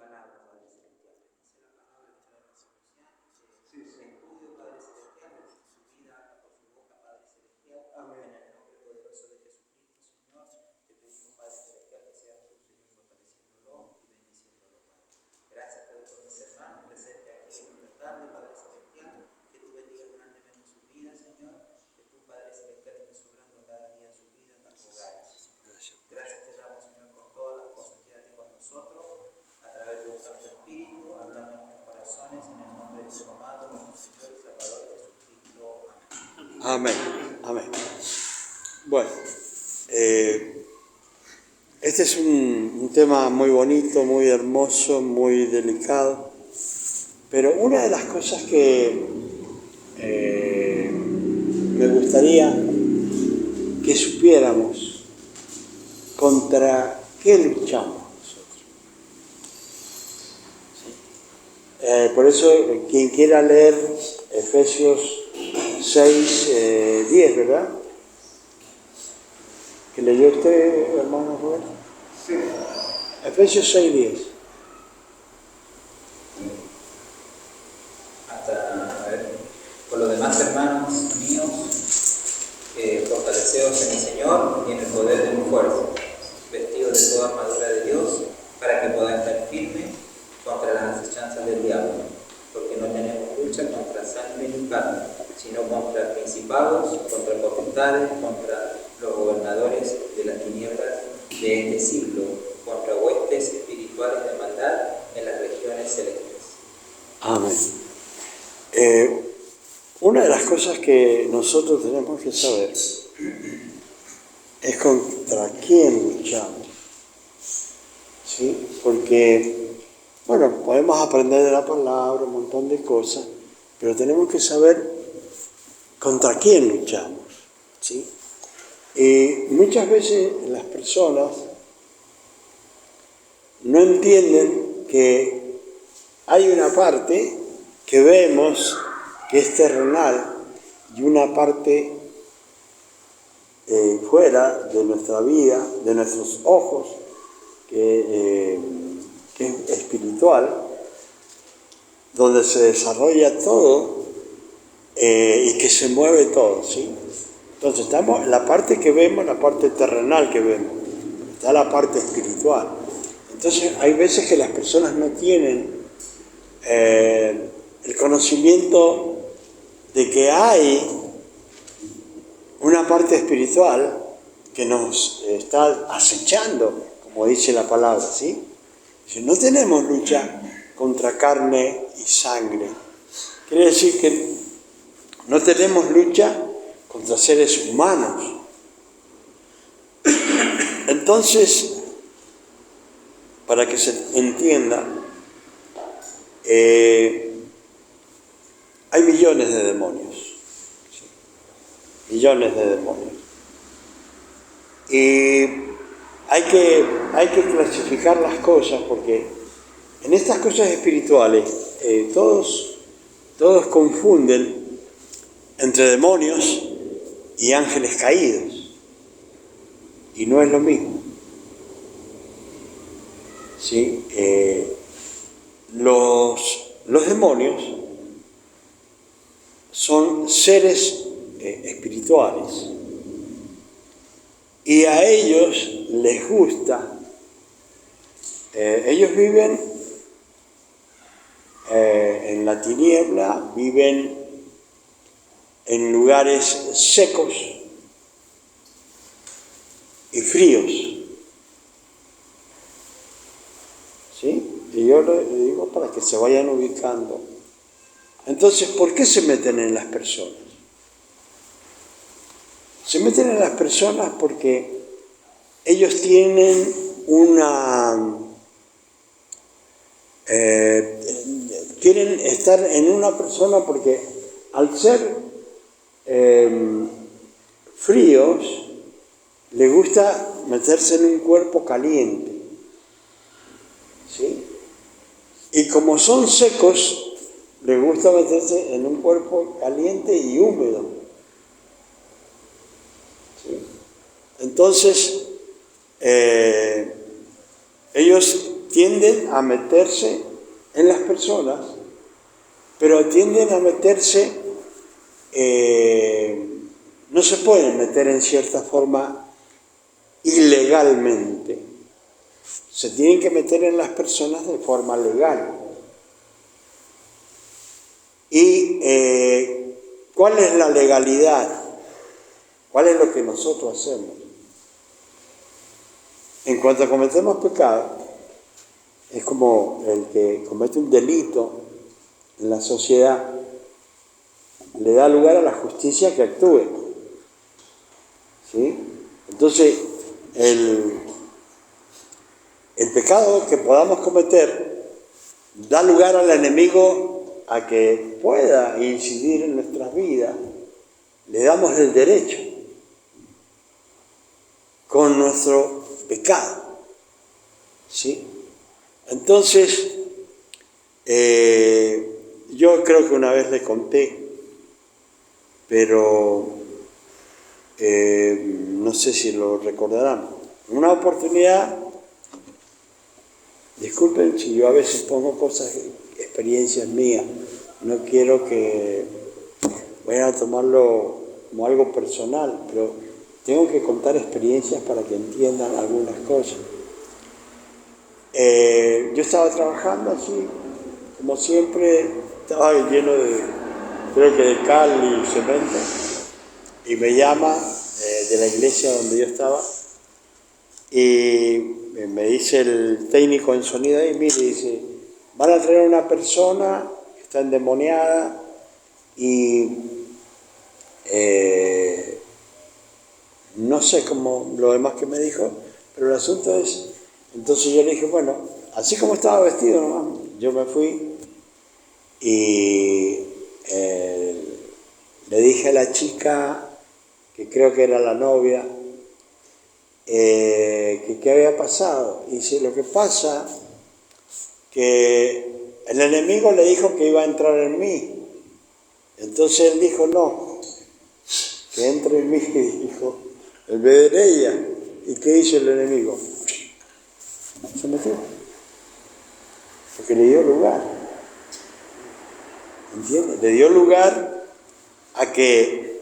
palabra, Padre Celestial. Bendice la palabra que trae resolución. Estudio, Padre Celestial, bendice su vida por su boca, Padre Celestial. Amén. En el nombre poderoso de Jesucristo, Señor, te pedimos, Padre Celestial, que seas tú, Señor, fortaleciéndolo y bendiciéndolo, Padre. Gracias, Padre, por mis hermanos presentes aquí en esta tarde, Padre Celestial. Que tú bendigas grandemente su vida, Señor. Que tú, Padre Celestial, estés sobrando cada día en su vida, en sus hogares. Gracias te damos, Señor, por todas las cosas que haces con nosotros, a través de tu Santo Espíritu, hablando en nuestros corazones, en el nombre de tu amado, nuestro Señor y Salvador Jesucristo. Amén. Amén. Amén. Bueno, este es un tema muy bonito, muy hermoso, muy delicado, pero una de las cosas que me gustaría que supiéramos contra qué luchamos nosotros. ¿Sí? Por eso, quien quiera leer Efesios 6, 10, ¿verdad? ¿Que leyó usted, hermano Roberto? Sí. Efesios 6, 10. A ver, por lo demás, hermanos míos, fortaleceos en el Señor y en el poder de mi fuerza, vestidos de toda armadura de Dios, para que podáis estar firmes contra las acechanzas del diablo, porque no tenemos lucha contra sangre ni carne, sino contra principados, contra potestades, contra los gobernadores de las tinieblas de este siglo, contra huestes espirituales de maldad en las regiones celestes. Amén. Una de las cosas que nosotros tenemos que saber es contra quién luchamos. ¿Sí? Porque, bueno, podemos aprender de la palabra un montón de cosas, pero tenemos que saber contra quién luchamos. ¿Sí? Y muchas veces las personas no entienden que hay una parte que vemos que es terrenal y una parte fuera de nuestra vida, de nuestros ojos, que es espiritual, donde se desarrolla todo y que se mueve todo, ¿sí? Entonces estamos la parte que vemos, la parte terrenal que vemos, está la parte espiritual. Entonces hay veces que las personas no tienen el conocimiento de que hay una parte espiritual que nos está acechando, como dice la palabra, ¿sí? No tenemos lucha contra carne y sangre. Quiere decir que no tenemos lucha contra seres humanos. Entonces, para que se entienda, hay millones de demonios. ¿Sí? Millones de demonios. Y hay que clasificar las cosas, porque en estas cosas espirituales todos confunden entre demonios y ángeles caídos. Y no es lo mismo. ¿Sí? Los demonios son seres espirituales y a ellos les gusta, ellos viven en la tiniebla, viven en lugares secos y fríos. ¿Sí? Y yo le digo para que se vayan ubicando. Entonces, ¿por qué se meten en las personas? Se meten en las personas porque ellos tienen quieren estar en una persona porque al ser fríos, les gusta meterse en un cuerpo caliente. ¿Sí? Y como son secos, les gusta meterse en un cuerpo caliente y húmedo. ¿Sí? Entonces, ellos tienden a meterse en las personas, pero tienden a meterse, no se pueden meter en cierta forma ilegalmente. Se tienen que meter en las personas de forma legal. ¿Y cuál es la legalidad? ¿Cuál es lo que nosotros hacemos? En cuanto cometemos pecado, es como el que comete un delito en la sociedad, le da lugar a la justicia que actúe. ¿Sí? Entonces, el pecado que podamos cometer da lugar al enemigo a que pueda incidir en nuestras vidas. Le damos el derecho con nuestro pecado. ¿Sí? Entonces, yo creo que una vez le conté, pero no sé si lo recordarán. En una oportunidad, disculpen si yo a veces pongo cosas, experiencias mías, no quiero que vayan a tomarlo como algo personal, pero tengo que contar experiencias para que entiendan algunas cosas. Yo estaba trabajando así, como siempre, estaba lleno de, creo que de cal y cemento, y me llama de la iglesia donde yo estaba, y me dice el técnico en sonido ahí, mire, dice, van a traer a una persona que está endemoniada y no sé cómo lo demás que me dijo, pero el asunto es, entonces yo le dije, bueno, así como estaba vestido nomás, yo me fui y le dije a la chica, que creo que era la novia, que qué había pasado. Y dice, lo que pasa que el enemigo le dijo que iba a entrar en mí. Entonces él dijo, no, que entre en mí, dijo, en vez de ella. ¿Y qué hizo el enemigo? Se metió. Porque le dio lugar. ¿Entiendes? Le dio lugar a que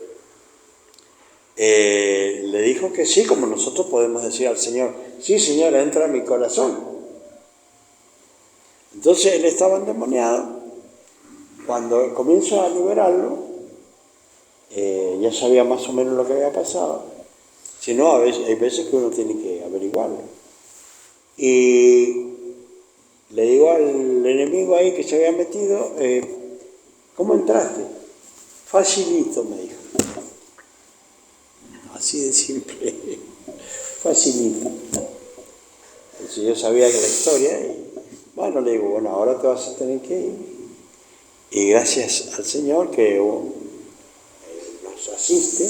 le dijo que sí, como nosotros podemos decir al Señor, sí, Señor, entra en mi corazón. Entonces él estaba endemoniado. Cuando comienzo a liberarlo, ya sabía más o menos lo que había pasado. Si no, hay veces que uno tiene que averiguarlo. Y le digo al enemigo ahí que se había metido, ¿cómo entraste? Facilito, me dijo. Así de simple. Facilito. Entonces yo sabía que la historia, y bueno, le digo, bueno, ahora te vas a tener que ir. Y gracias al Señor que nos asiste,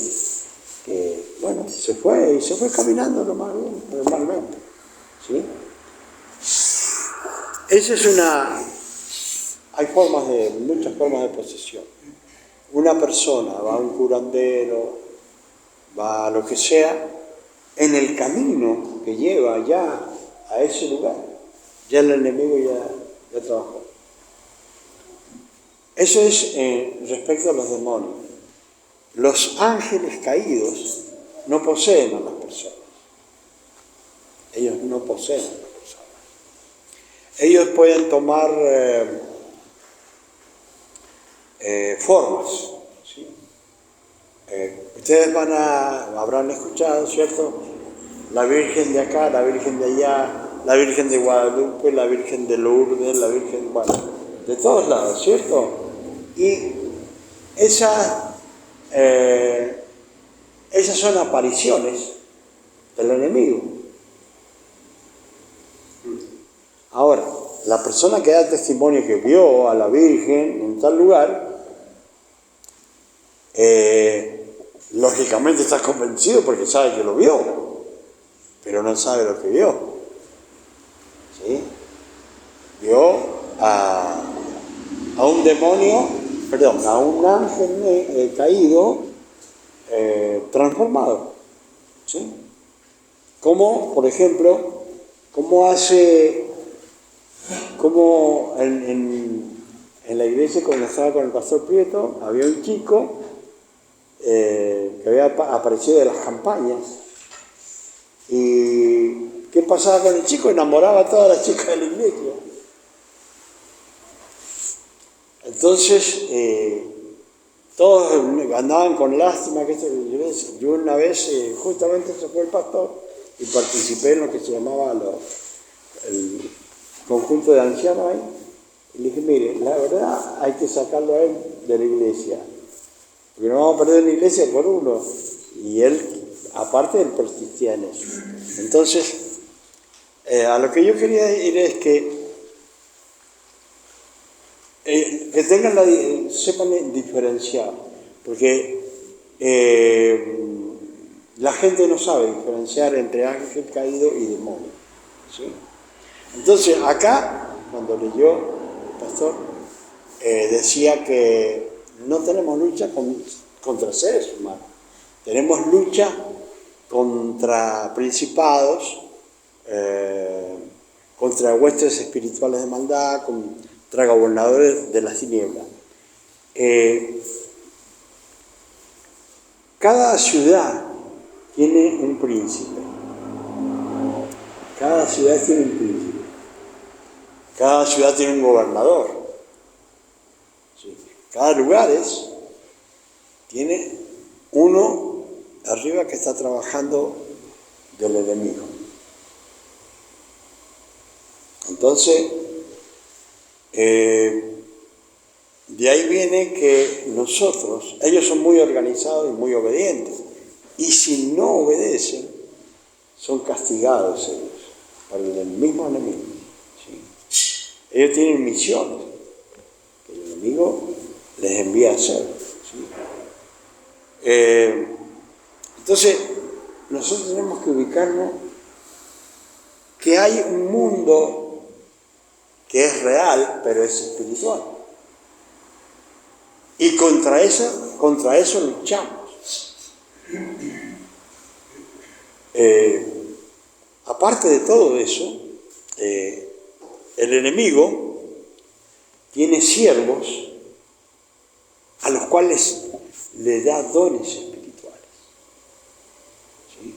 que bueno, se fue caminando normalmente. ¿Sí? Esa es hay muchas formas de posesión. Una persona va a un curandero, va a lo que sea, en el camino que lleva ya a ese lugar, ya el enemigo ya trabajó. Eso es respecto a los demonios. Los ángeles caídos no poseen a las personas. Ellos no poseen a las personas. Ellos pueden tomar formas. ¿Sí? Ustedes habrán escuchado, ¿cierto? La Virgen de acá, la Virgen de allá, la Virgen de Guadalupe, la Virgen de Lourdes, la Virgen, bueno, de todos lados, ¿cierto? Y esas son apariciones del enemigo. Ahora, la persona que da testimonio que vio a la Virgen en tal lugar, lógicamente está convencido porque sabe que lo vio, pero no sabe lo que vio. ¿Sí? Vio a un demonio, a un ángel caído, transformado. ¿Sí? Como, por ejemplo, cómo hace como en la iglesia, cuando estaba con el pastor Prieto, había un chico que había aparecido de las campañas. ¿Y qué pasaba con el chico? Enamoraba a todas las chicas de la iglesia. Entonces, todos andaban con lástima. Yo una vez, justamente se fue el pastor, y participé en lo que se llamaba el conjunto de ancianos ahí. Y le dije, mire, la verdad hay que sacarlo a él de la iglesia, porque no vamos a perder la iglesia por uno. Y él, aparte, él persistía en eso. Entonces, a lo que yo quería ir es que tengan sepan diferenciar, porque la gente no sabe diferenciar entre ángel caído y demonio, ¿sí? Entonces, acá, cuando leyó el pastor, decía que no tenemos lucha contra seres humanos, tenemos lucha contra principados, contra huestes espirituales de maldad, contra gobernadores de las tinieblas. Cada ciudad tiene un príncipe. Cada ciudad tiene un príncipe. Cada ciudad tiene un gobernador. ¿Sí? Cada lugar tiene uno arriba que está trabajando del enemigo. Entonces, de ahí viene que nosotros, ellos son muy organizados y muy obedientes, y si no obedecen, son castigados ellos por el mismo enemigo. ¿Sí? Ellos tienen misiones que el enemigo les envía a hacer. ¿Sí? Entonces, nosotros tenemos que ubicarnos que hay un mundo que es real, pero es espiritual. Y contra eso luchamos. Aparte de todo eso, el enemigo tiene siervos a los cuales le da dones espirituales. ¿Sí?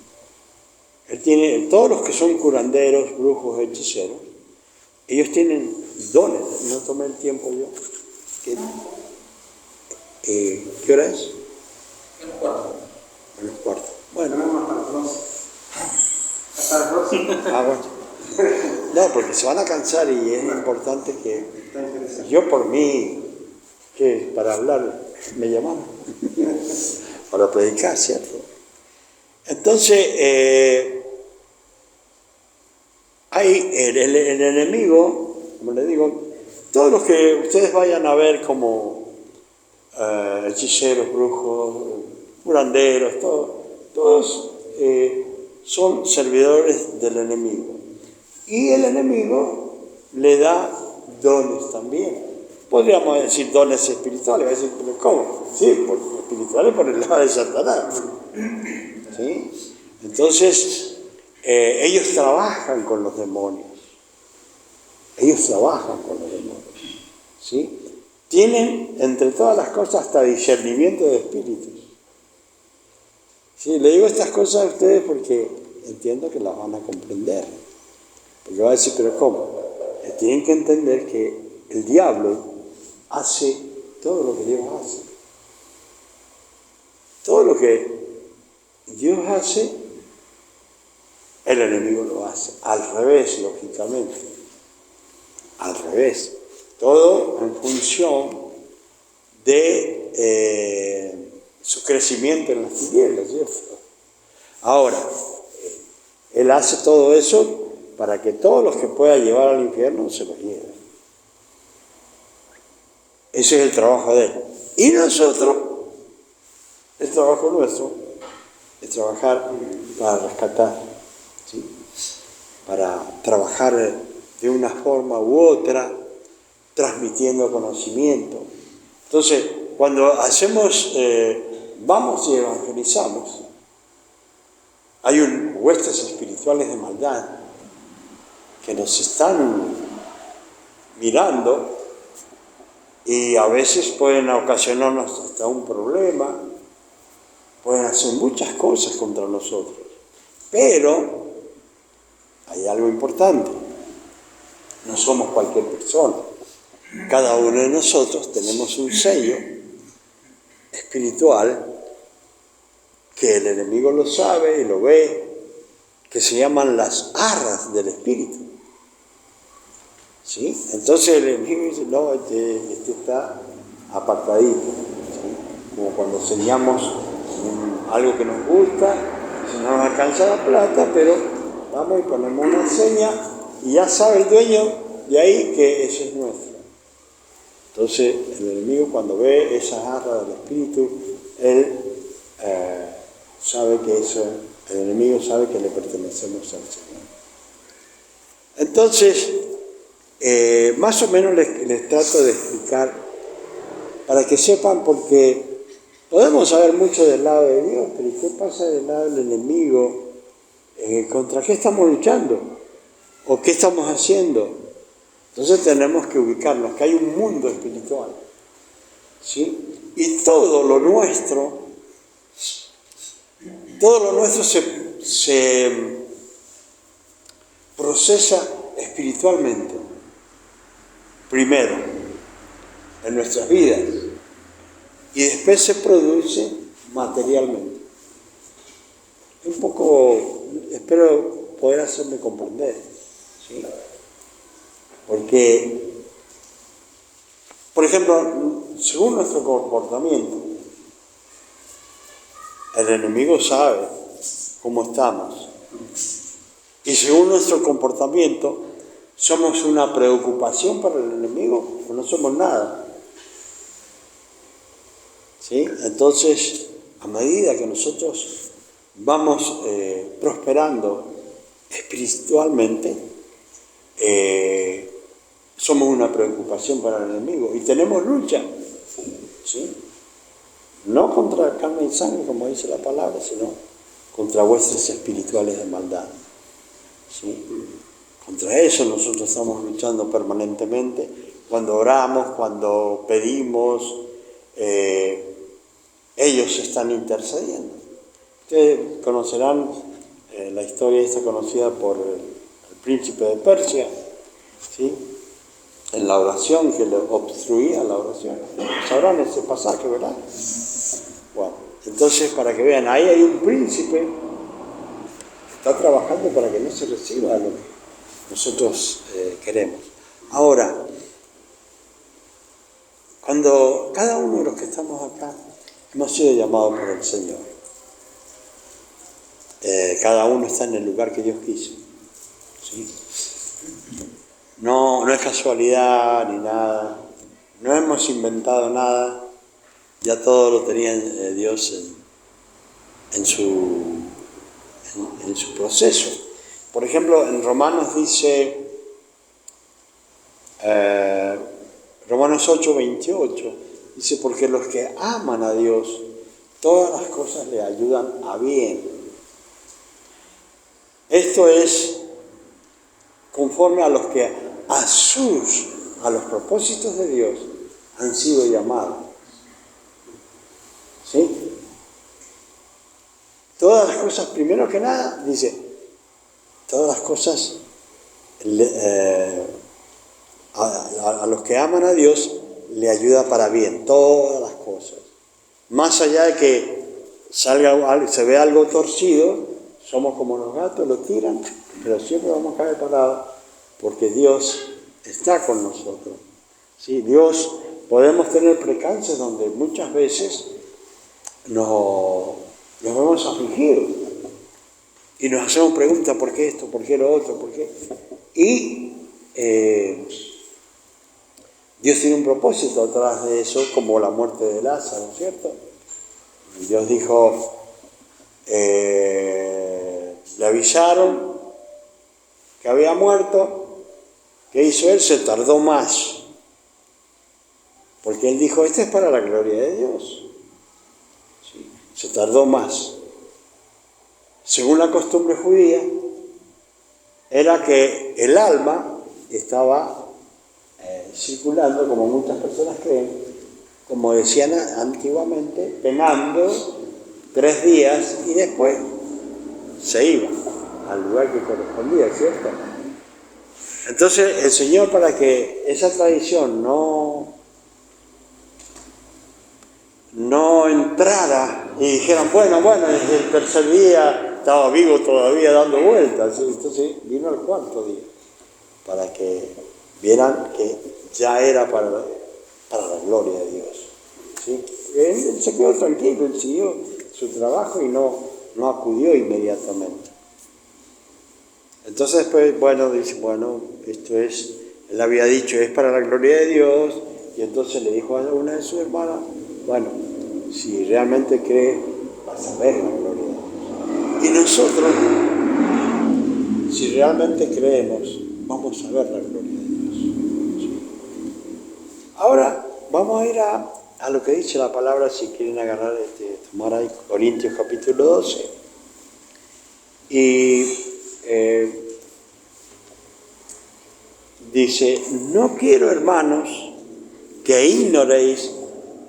Él tiene, todos los que son curanderos, brujos, hechiceros, ellos tienen dones. No tomé el tiempo yo. ¿Qué hora es? En los cuartos. En los cuartos. Bueno. Hasta las 12. Bueno. No, porque se van a cansar y es importante que yo por mí, que para hablar me llamaron, para predicar, ¿cierto? Entonces, hay el enemigo, como le digo, todos los que ustedes vayan a ver como hechiceros, brujos, curanderos, todos son servidores del enemigo. Y el enemigo le da dones también. Podríamos decir dones espirituales, decir, pero ¿cómo? Sí, espirituales por el lado de Satanás. ¿Sí? Entonces, ellos trabajan con los demonios. Ellos trabajan con los demonios. ¿Sí? Tienen, entre todas las cosas, hasta discernimiento de espíritus. Sí, le digo estas cosas a ustedes porque entiendo que las van a comprender. Porque va a decir, pero ¿cómo? Tienen que entender que el diablo hace todo lo que Dios hace. Todo lo que Dios hace, el enemigo lo hace. Al revés, lógicamente. Al revés. Todo en función de su crecimiento en las tinieblas, ¿cierto? Ahora, Él hace todo eso para que todos los que pueda llevar al infierno se los lleven. Ese es el trabajo de Él. Y nosotros, el trabajo nuestro, es trabajar para rescatar, ¿sí? Para trabajar de una forma u otra, transmitiendo conocimiento. Entonces, cuando vamos y evangelizamos, hay huestes espirituales de maldad que nos están mirando, y a veces pueden ocasionarnos hasta un problema, pueden hacer muchas cosas contra nosotros. Pero hay algo importante, no somos cualquier persona. Cada uno de nosotros tenemos un sello espiritual que el enemigo lo sabe y lo ve, que se llaman las arras del espíritu. ¿Sí? Entonces el enemigo dice, no, este está apartadito. ¿Sí? Como cuando señamos algo que nos gusta, si no nos alcanza la plata, pero vamos y ponemos una seña y ya sabe el dueño de ahí que eso es nuestro. Entonces el enemigo, cuando ve esas arras del espíritu, él sabe que el enemigo sabe que le pertenecemos al Señor. Entonces, más o menos les trato de explicar para que sepan, porque podemos saber mucho del lado de Dios, pero ¿qué pasa del lado del enemigo? ¿Contra qué estamos luchando? ¿O qué estamos haciendo? Entonces tenemos que ubicarnos, que hay un mundo espiritual, ¿sí? Y todo lo nuestro se procesa espiritualmente, primero, en nuestras vidas, y después se produce materialmente. Un poco, espero poder hacerme comprender, ¿sí? Porque, por ejemplo, según nuestro comportamiento, el enemigo sabe cómo estamos. Y según nuestro comportamiento, ¿somos una preocupación para el enemigo o no somos nada? ¿Sí? Entonces, a medida que nosotros vamos prosperando espiritualmente, somos una preocupación para el enemigo y tenemos lucha, ¿sí? No contra carne y sangre, como dice la palabra, sino contra huestes espirituales de maldad, ¿sí? Contra eso nosotros estamos luchando permanentemente. Cuando oramos, cuando pedimos, ellos están intercediendo. Ustedes conocerán la historia esta conocida por el príncipe de Persia, ¿sí? En la oración, que le obstruía la oración. Sabrán ese pasaje, ¿verdad? Bueno, entonces para que vean, ahí hay un príncipe que está trabajando para que no se reciba lo que nosotros queremos. Ahora, cuando cada uno de los que estamos acá hemos sido llamados por el Señor, cada uno está en el lugar que Dios quiso, ¿sí? No es casualidad ni nada, no hemos inventado nada, ya todo lo tenía Dios en su proceso. Por ejemplo, en Romanos dice, Romanos 8:28, dice, porque los que aman a Dios, todas las cosas le ayudan a bien. Esto es conforme a los que a los propósitos de Dios han sido llamados. ¿Sí? Todas las cosas, primero que nada, dice, todas las cosas a los que aman a Dios le ayuda para bien, todas las cosas. Más allá de que se vea algo torcido, somos como los gatos, lo tiran, pero siempre vamos a caer parados, porque Dios está con nosotros. ¿Sí? Dios, podemos tener percances donde muchas veces nos vemos afligidos y nos hacemos preguntas, ¿por qué esto? ¿Por qué lo otro? ¿Por qué? Y Dios tiene un propósito atrás de eso, como la muerte de Lázaro, ¿cierto? Dios dijo, le avisaron que había muerto. ¿Qué hizo él? Se tardó más, porque él dijo, esto es para la gloria de Dios. ¿Sí? Se tardó más. Según la costumbre judía, era que el alma estaba circulando, como muchas personas creen, como decían antiguamente, penando 3 días y después se iba al lugar que correspondía, ¿cierto? Entonces el Señor, para que esa tradición no entrara y dijeran, bueno, desde el 3er día estaba vivo todavía dando vueltas, entonces vino el 4.º día, para que vieran que ya era para la gloria de Dios, ¿sí? Él se quedó tranquilo, él siguió su trabajo y no acudió inmediatamente. Entonces después, dice, esto es, él había dicho, es para la gloria de Dios, y entonces le dijo a una de sus hermanas, si realmente cree, vas a ver la gloria de Dios. Y nosotros, si realmente creemos, vamos a ver la gloria de Dios. ¿Sí? Ahora, vamos a ir a lo que dice la palabra, si quieren agarrar, tomar ahí Corintios capítulo 12. Y dice, no quiero, hermanos, que ignoréis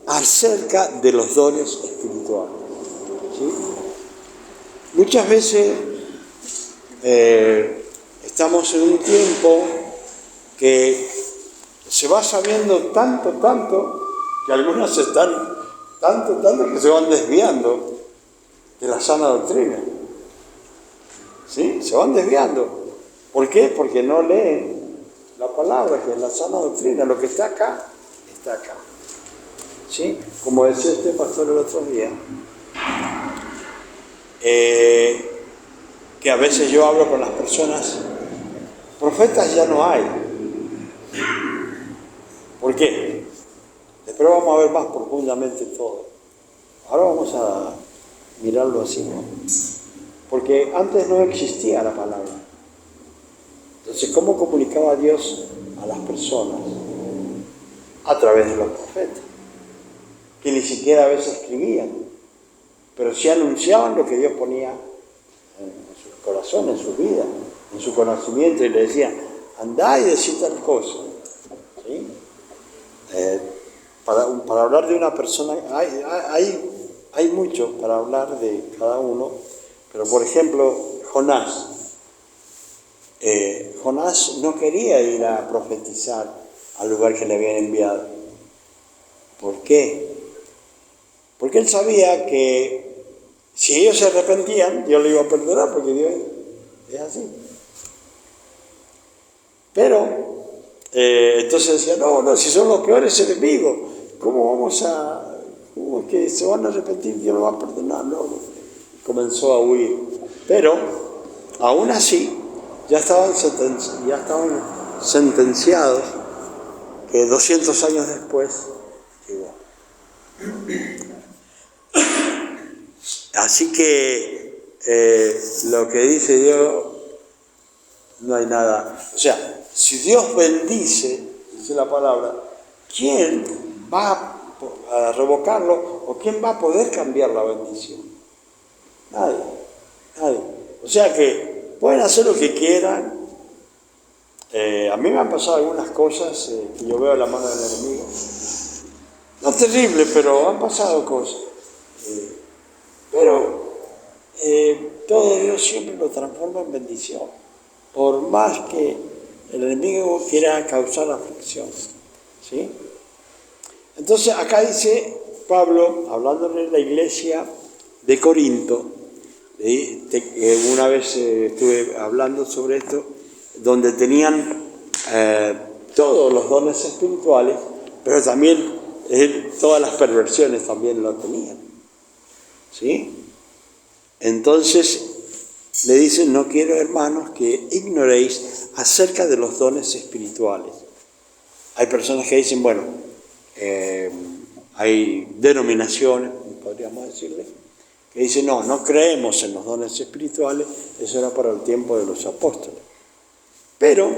acerca de los dones espirituales. ¿Sí? Muchas veces estamos en un tiempo que se va sabiendo tanto, que algunos están tanto que se van desviando de la sana doctrina. ¿Sí? Se van desviando. ¿Por qué? Porque no leen la palabra, que es la sana doctrina. Lo que está acá, está acá. ¿Sí? Como decía este pastor el otro día, que a veces yo hablo con las personas, profetas ya no hay. ¿Por qué? Después vamos a ver más profundamente todo. Ahora vamos a mirarlo así, ¿no? Porque antes no existía la palabra. Entonces, ¿cómo comunicaba Dios a las personas? A través de los profetas, que ni siquiera a veces escribían, pero sí anunciaban lo que Dios ponía en sus corazones, en su vida, en su conocimiento, y le decían, andá y decid tal cosa. ¿Sí? Para hablar de una persona, hay mucho para hablar de cada uno, pero por ejemplo, Jonás. Jonás no quería ir a profetizar al lugar que le habían enviado. ¿Por qué? Porque él sabía que si ellos se arrepentían, Dios le iba a perdonar, porque Dios es así. Pero, entonces decía, no, si son los peores enemigos, ¿cómo es que se van a arrepentir, Dios lo va a perdonar? No. Comenzó a huir. Pero, aún así, ya estaban sentenciados, que 200 años después llegó. Así que lo que dice Dios, no hay nada. O sea, si Dios bendice, dice la palabra, ¿quién va a revocarlo o quién va a poder cambiar la bendición? Nadie. O sea que pueden hacer lo que quieran. A mí me han pasado algunas cosas que yo veo a la mano del enemigo. No terrible, pero han pasado cosas. Pero todo Dios siempre lo transforma en bendición, por más que el enemigo quiera causar aflicción. ¿Sí? Entonces acá dice Pablo, hablando de la iglesia de Corinto, una vez estuve hablando sobre esto, donde tenían todos los dones espirituales, pero también todas las perversiones también lo tenían. ¿Sí? Entonces le dicen, no quiero, hermanos, que ignoréis acerca de los dones espirituales. Hay personas que dicen, hay denominaciones, podríamos decirle, que dicen, no creemos en los dones espirituales, eso era para el tiempo de los apóstoles. Pero,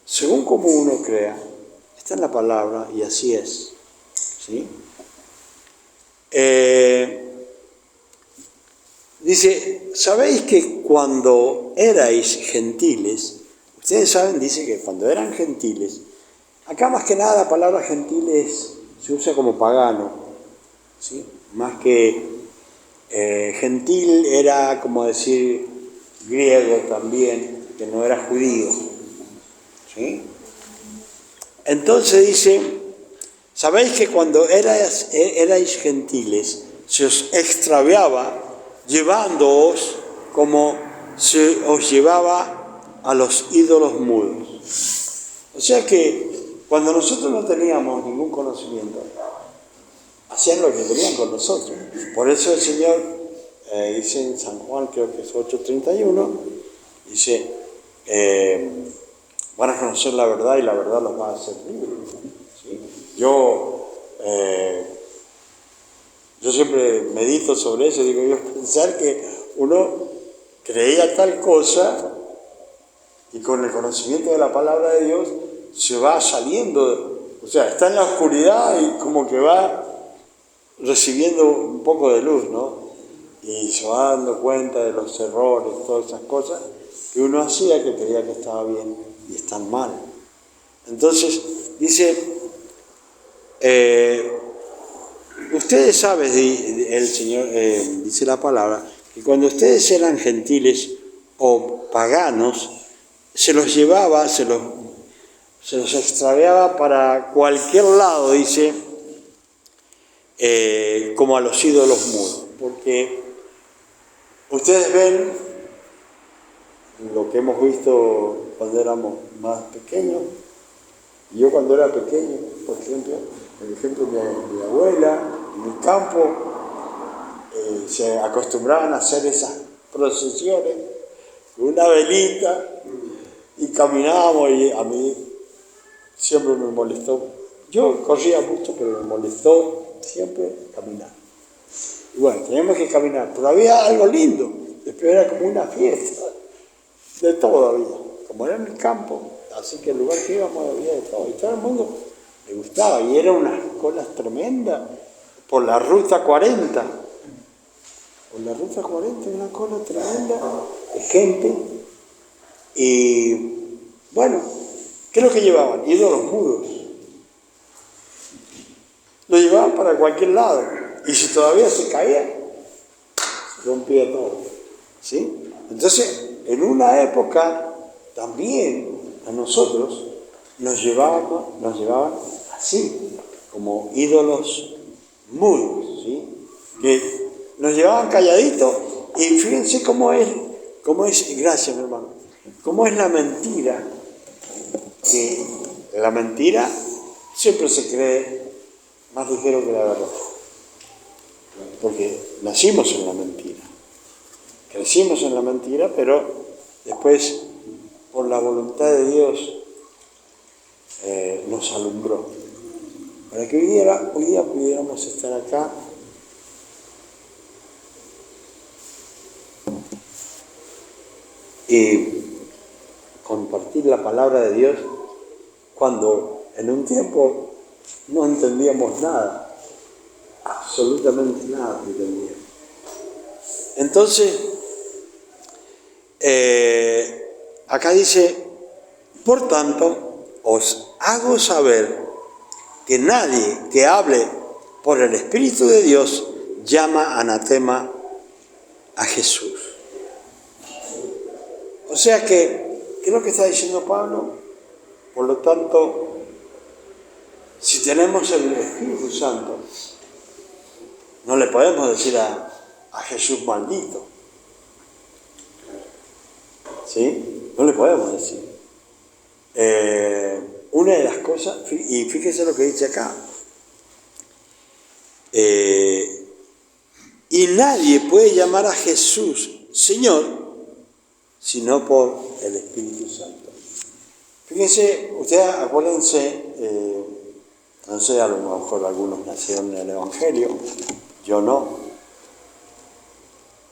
según como uno crea, está en la palabra y así es. ¿Sí? Dice, ¿sabéis que cuando erais gentiles, ustedes saben, dice que cuando eran gentiles, Acá más que nada la palabra gentil se usa como pagano, ¿sí? Más que gentil era como decir griego también, que no era judío, ¿sí? Entonces dice, sabéis que cuando erais gentiles, se os extraviaba llevándoos como se os llevaba a los ídolos mudos. O sea que cuando nosotros no teníamos ningún conocimiento, hacían lo que querían con nosotros. Por eso el Señor dice en San Juan, creo que es 8:31, dice, van a conocer la verdad y la verdad los va a hacer libres. ¿Sí? Yo siempre medito sobre eso, digo, yo pensar que uno creía tal cosa y con el conocimiento de la palabra de Dios se va saliendo, o sea, está en la oscuridad y como que va recibiendo un poco de luz, ¿no? Y se va dando cuenta de los errores, todas esas cosas que uno hacía que creía que estaba bien y están mal. Entonces, dice, ustedes saben, el Señor, dice la palabra, que cuando ustedes eran gentiles o paganos, se los llevaba, se los extraviaba para cualquier lado, dice, como a los ídolos mudos. Porque ustedes ven lo que hemos visto cuando éramos más pequeños. Yo cuando era pequeño, por ejemplo mi abuela, en el campo, se acostumbraban a hacer esas procesiones con una velita y caminábamos, y a mí siempre me molestó. Yo corría mucho, pero me molestó siempre caminar. Y bueno, teníamos que caminar, pero había algo lindo. Después era como una fiesta, de todo había. Como era en el campo, así que el lugar que íbamos había de todo. Y todo el mundo le gustaba, y eran unas colas tremendas por la ruta 40. Por la ruta 40, una cola tremenda de gente. Y bueno, ¿qué es lo que llevaban? Ídolos mudos. Lo llevaban para cualquier lado. Y si todavía se caía, se rompía todo. ¿Sí? Entonces, en una época también a nosotros nos llevaban así, como ídolos mudos, ¿sí? Que nos llevaban calladitos. Y fíjense cómo es, gracias mi hermano, cómo es la mentira, que la mentira siempre se cree más ligero que la verdad, porque nacimos en la mentira, crecimos en la mentira, pero después por la voluntad de Dios nos alumbró para que hoy día pudiéramos estar acá y compartir la palabra de Dios cuando en un tiempo no entendíamos nada, absolutamente nada entendíamos. Entonces, acá dice, por tanto, os hago saber que nadie que hable por el Espíritu de Dios llama anatema a Jesús. O sea que, ¿qué es lo que está diciendo Pablo? Por lo tanto, si tenemos el Espíritu Santo, no le podemos decir a Jesús maldito. ¿Sí? No le podemos decir. Una de las cosas, y fíjese lo que dice acá, y nadie puede llamar a Jesús Señor sino por el Espíritu Santo. Fíjense, ustedes acuérdense, no sé, a lo mejor algunos nacieron en el Evangelio, yo no.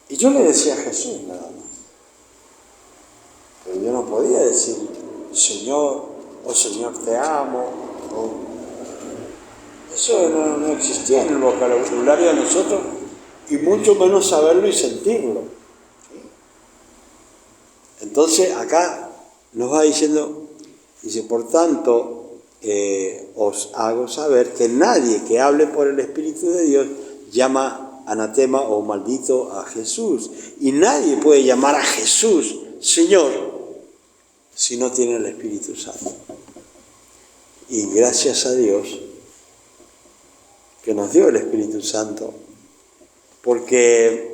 Y yo le decía a Jesús nada más. Pero yo no podía decir Señor, o Señor te amo, eso no existía en el vocabulario de nosotros, y mucho menos saberlo y sentirlo. ¿Sí? Entonces acá nos va diciendo, dice, por tanto, os hago saber que nadie que hable por el Espíritu de Dios llama anatema o maldito a Jesús. Y nadie puede llamar a Jesús Señor si no tiene el Espíritu Santo. Y gracias a Dios que nos dio el Espíritu Santo, porque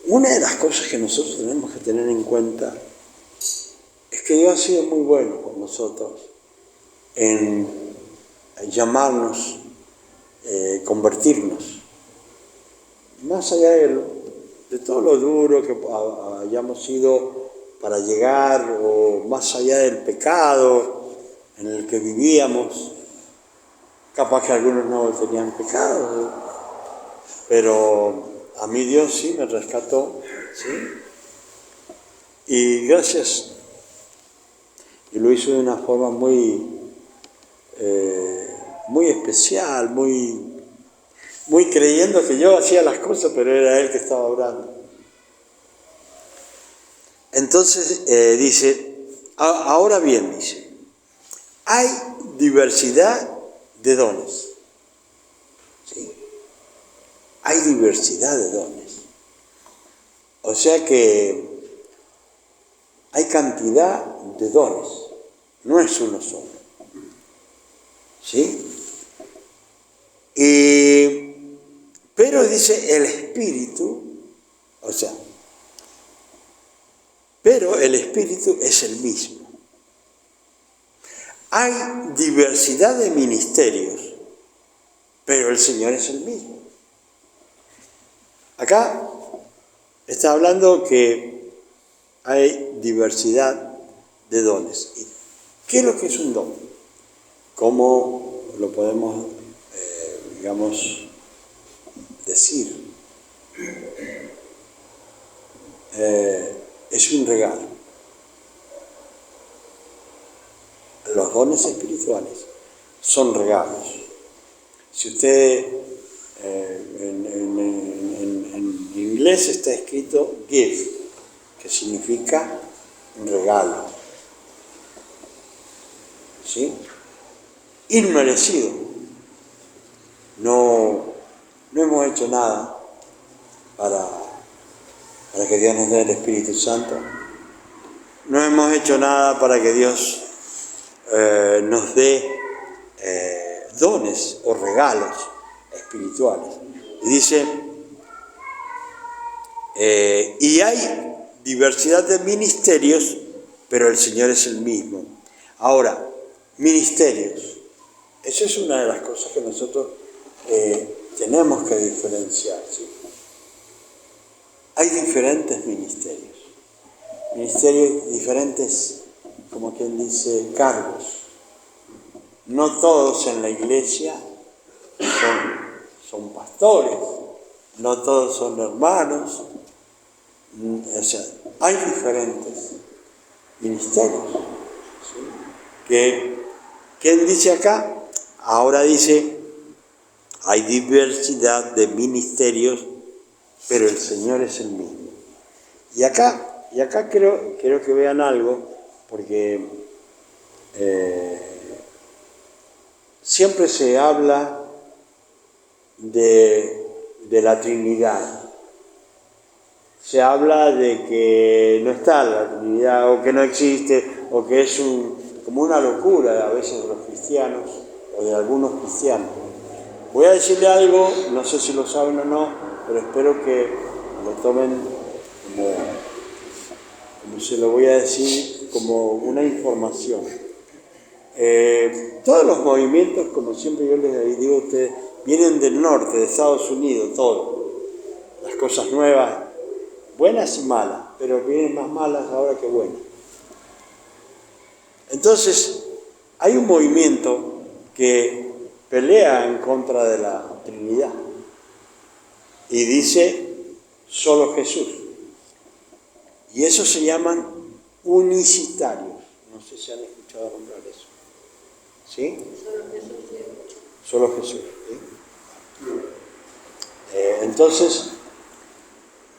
una de las cosas que nosotros tenemos que tener en cuenta es que Dios ha sido muy bueno con nosotros en llamarnos, convertirnos. Más allá de todo lo duro que hayamos sido para llegar, o más allá del pecado en el que vivíamos, capaz que algunos no tenían pecado, pero a mí Dios sí me rescató, ¿sí? Y gracias. Y lo hizo de una forma muy especial, muy creyendo que yo hacía las cosas, pero era Él que estaba obrando. Entonces dice, ahora bien, dice, hay diversidad de dones. ¿Sí? Hay diversidad de dones. O sea que hay cantidad de dones, no es uno solo. ¿Sí? Pero dice el Espíritu, o sea, pero el Espíritu es el mismo. Hay diversidad de ministerios, pero el Señor es el mismo. Acá está hablando que hay diversidad de dones. ¿Qué es lo que es un don? ¿Cómo lo podemos, decir? Es un regalo. Los dones espirituales son regalos. Si usted, en inglés está escrito give, que significa un regalo. ¿Sí? Inmerecido. No hemos hecho nada para que Dios nos dé el Espíritu Santo. No hemos hecho nada para que Dios nos dé dones o regalos espirituales. Y dice, y hay diversidad de ministerios, pero el Señor es el mismo. Ahora, ministerios. Esa es una de las cosas que nosotros tenemos que diferenciar. ¿Sí? Hay diferentes ministerios. Ministerios diferentes, como quien dice, cargos. No todos en la iglesia son pastores, no todos son hermanos. O sea, hay diferentes ministerios. ¿Sí? ¿Quién dice acá? Ahora dice, hay diversidad de ministerios, pero el Señor es el mismo. Y acá quiero que vean algo, porque siempre se habla de la Trinidad. Se habla de que no está la Trinidad, o que no existe, o que es como una locura a veces de los cristianos, o de algunos cristianos. Voy a decirle algo, no sé si lo saben o no, pero espero que lo tomen como se lo voy a decir, como una información. Todos los movimientos, como siempre yo les digo a ustedes, vienen del norte, de Estados Unidos, todo. Las cosas nuevas, buenas y malas, pero vienen más malas ahora que buenas. Entonces, hay un movimiento que pelea en contra de la Trinidad y dice solo Jesús. Y esos se llaman unicitarios. No sé si han escuchado nombrar eso. ¿Sí? Solo Jesús. ¿Sí? Entonces,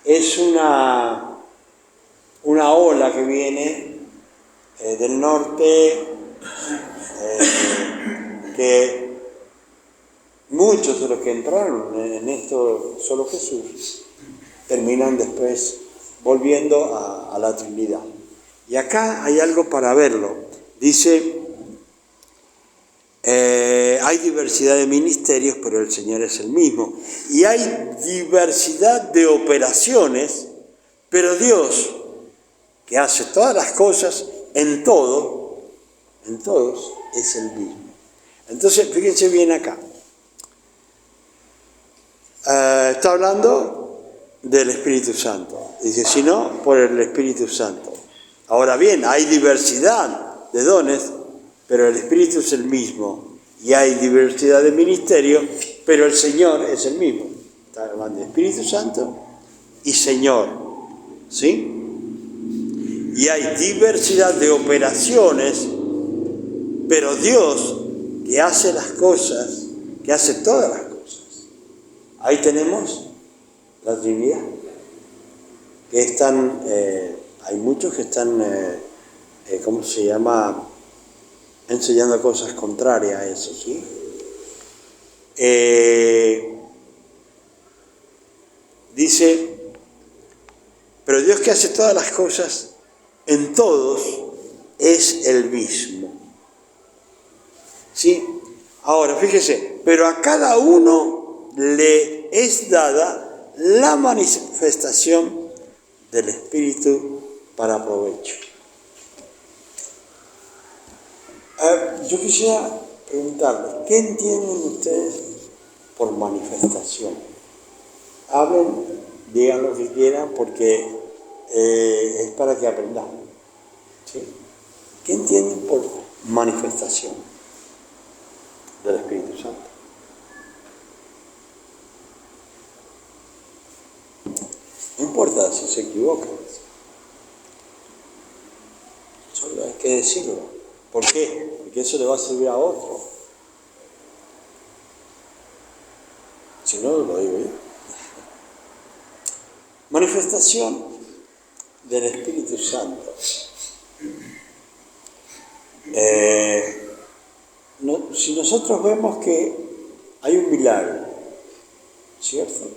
es una ola que viene del norte, que muchos de los que entraron en esto, solo Jesús, terminan después volviendo a la Trinidad. Y acá hay algo para verlo. Dice, hay diversidad de ministerios, pero el Señor es el mismo. Y hay diversidad de operaciones, pero Dios, que hace todas las cosas en todos, es el mismo. Entonces, fíjense bien acá. Está hablando del Espíritu Santo. Dice, si no, por el Espíritu Santo. Ahora bien, hay diversidad de dones, pero el Espíritu es el mismo. Y hay diversidad de ministerios, pero el Señor es el mismo. Está hablando de Espíritu Santo y Señor. ¿Sí? Y hay diversidad de operaciones, pero Dios, que hace las cosas, que hace todas las cosas. Ahí tenemos la Trinidad. Que están, hay muchos que están, ¿cómo se llama? Enseñando cosas contrarias a eso, ¿sí? Dice, pero Dios que hace todas las cosas en todos es el mismo. ¿Sí? Ahora, fíjese, pero a cada uno le es dada la manifestación del Espíritu para provecho. Yo quisiera preguntarles, ¿qué entienden ustedes por manifestación? Hablen, digan lo que quieran, porque es para que aprendamos. ¿Sí? ¿Qué entienden por manifestación del Espíritu Santo? No importa si se equivocan, solo hay que decirlo. ¿Por qué? Porque eso le va a servir a otro. Si no, lo digo yo. Manifestación del Espíritu Santo. Si nosotros vemos que hay un milagro, ¿cierto?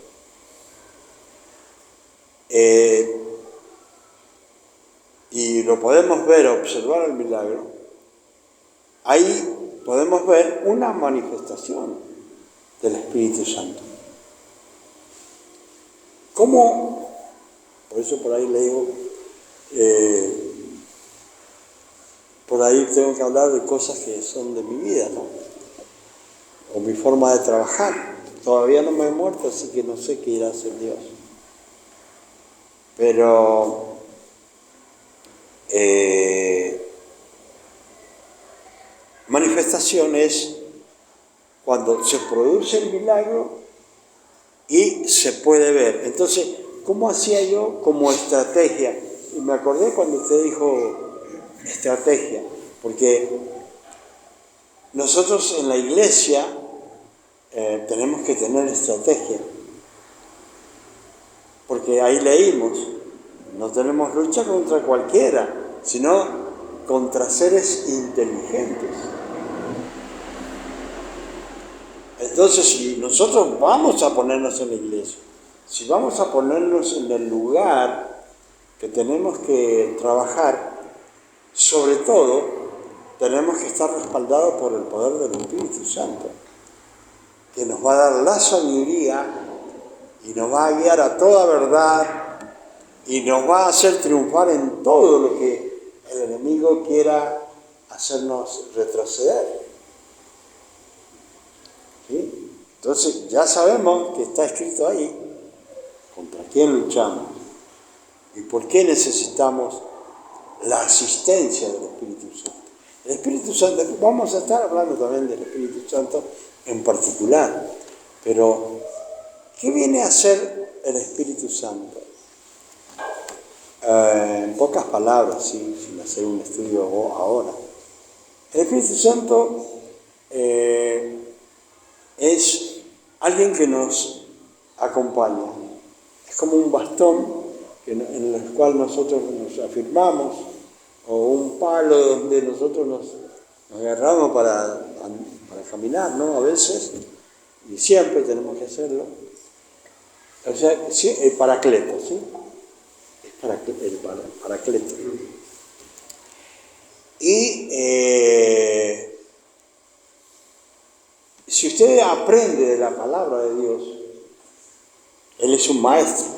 Y lo podemos ver, observar el milagro, ahí podemos ver una manifestación del Espíritu Santo. ¿Cómo? Por eso por ahí le digo, por ahí tengo que hablar de cosas que son de mi vida, ¿no? O mi forma de trabajar. Todavía no me he muerto, así que no sé qué irá a hacer Dios. Pero manifestación es cuando se produce el milagro y se puede ver. Entonces, ¿cómo hacía yo como estrategia? Y me acordé cuando usted dijo estrategia, porque nosotros en la iglesia tenemos que tener estrategia, porque ahí leímos, no tenemos lucha contra cualquiera, sino contra seres inteligentes. Entonces, si nosotros vamos a ponernos en la iglesia, si vamos a ponernos en el lugar que tenemos que trabajar, sobre todo, tenemos que estar respaldados por el poder del Espíritu Santo, que nos va a dar la sabiduría y nos va a guiar a toda verdad y nos va a hacer triunfar en todo lo que el enemigo quiera hacernos retroceder. ¿Sí? Entonces ya sabemos que está escrito ahí contra quién luchamos y por qué necesitamos la asistencia del Espíritu Santo. El Espíritu Santo, vamos a estar hablando también del Espíritu Santo en particular, pero ¿qué viene a hacer el Espíritu Santo? En pocas palabras, ¿sí? Sin hacer un estudio ahora. El Espíritu Santo es alguien que nos acompaña. Es como un bastón en el cual nosotros nos afirmamos o un palo donde nosotros nos agarramos para caminar, ¿no? A veces, y siempre tenemos que hacerlo. O sea, sí, el paracleto, ¿sí? El paracleto. Y si usted aprende de la palabra de Dios, Él es un maestro.